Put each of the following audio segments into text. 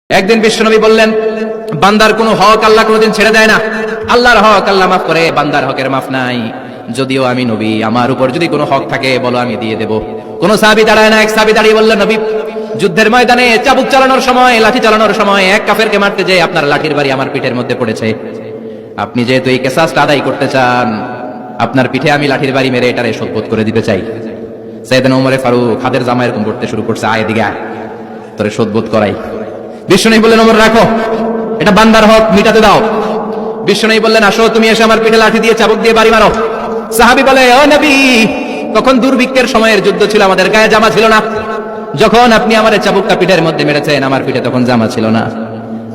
একদিন বিশ্বনবী বললেন, বান্দার কোনো হক আল্লাহ কোনোদিন ছেড়ে দেয় না। আল্লাহর হক আল্লাহ মাফ করে, বান্দার হকের মাফ নাই। যদিও আমি নবী, আমার উপর যদি কোনো হক থাকে বলো, আমি দিয়ে দেব। কোন সাহাবী দাঁড়ায় না। এক সাহাবী দাঁড়িয়ে বললেন, নবী, যুদ্ধের ময়দানে চাবুক চালানোর সময়, লাঠি চালানোর সময় এক কাফেরকে মারতে যেয়ে আপনার লাঠির বাড়ি আমার পিঠের মধ্যে পড়েছে। আপনি যেহেতু এই কিসাসটা আদায় করতে চান, আপনার পিঠে আমি লাঠির বাড়ি মেরে এটারে শোধবোধ করে দিতে চাই। সাইয়েদনা ওমর ফারুক হাতের জামা এরকম করতে শুরু করছে, আয় এদিকে আয়, তোরে শোধবোধ করাই। বিশ্বনবী বললেন, ওমর রাখো, এটা বান্দার হক, মিটাতে দাও। বিশ্বনবী বললেন, আসো তুমি এসে আমার পিঠে লাঠি দিয়ে চাবুক দিয়ে বাড়ি মারো। সাহাবী বলে, ও নবী, তখন দুর্ভিক্ষের সময়ের যুদ্ধ ছিল, আমাদের গায়ে জামা ছিল না। যখন আপনি আমার চাবুকটা পিঠের মধ্যে মেরেছেন, আমার পিঠে তখন জামা ছিল না।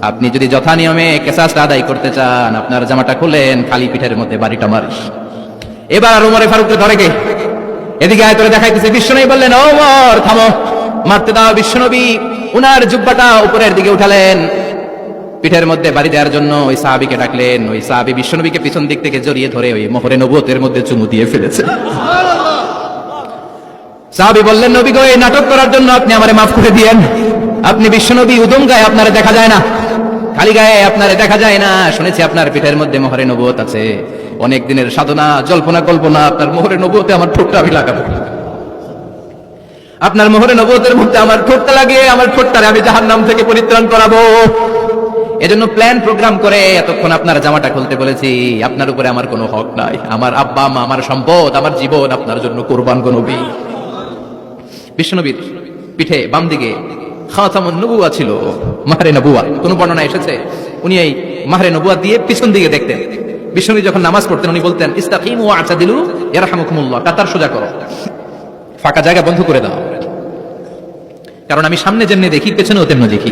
আপনি যদি যথা নিয়মে কিসাসটা আদায় করতে চান, আপনার জামাটা খুলেন, খালি পিঠের মধ্যে বাড়িটা মারিস। এবার ওমর ফারুককে ধরে গে, এদিকে আয়, তোরে দেখাইতেছে। বিশ্বনবী বললেন, ওমর থামো, মারতে দাও। বিশ্বনবী উনার জুব্বাটা উপরের দিকে উঠালেন, পিঠের মধ্যে বাড়ি দেওয়ার জন্য ওই সাহাবীকে ডাকলেন। ওই সাহাবী বিশ্বনবীকে পিছন দিক থেকে জড়িয়ে ধরে ওই মোহরে নবুয়তের মধ্যে চুমু দিয়ে ফেলেছে। সাহাবী বললেন, নবী গো, এই নাটক করার জন্য আপনি আমারে মাফ করে দিয়েন। আপনি বিশ্বনবী, উদম গায়ে আপনারে দেখা যায় না, খালি গায়ে আপনারে দেখা যায় না। শুনেছি আপনার পিঠের মধ্যে মোহরে নবুয়ত আছে। অনেক দিনের সাধনা, জল্পনা কল্পনা, আপনার মোহরে নবুয়তে আমার ঠোঁটটা আমি লাগাবো। আপনার মোহরে নবুয়তের মধ্যে আমার ঠোঁটটা লাগিয়ে আমার ঠোঁটটারে আমি জাহান্নাম থেকে পরিত্রাণ করাবো। এজন্য প্ল্যান প্রোগ্রাম করে এতক্ষণ আপনার জামাটা খুলতে বলেছি। আপনার উপরে আমার কোনো হক নাই। আমার আব্বা মা, আমার সম্পদ, আমার জীবন আপনার জন্য কোরবান গো নবী। বিশ্বনবীর পিঠে বাম দিকে খাতামুন নবুওয়া ছিল, মাহরে নবুওয়া। কোন বর্ণনা এসেছে উনি এই মাহরে নবুওয়া দিয়ে পিছন দিকে দেখতেন। বিশ্বনবী যখন নামাজ পড়তেন উনি বলতেন, ইস্তাকিমু ওয়া আ'তাদিলু ইয়ারহামুকুমুল্লাহ, কাতার সোজা করো, ফাঁকা জায়গা বন্ধ করে দাও, কারণ আমি সামনে যেমনি দেখি পেছনেও তেমনি দেখি।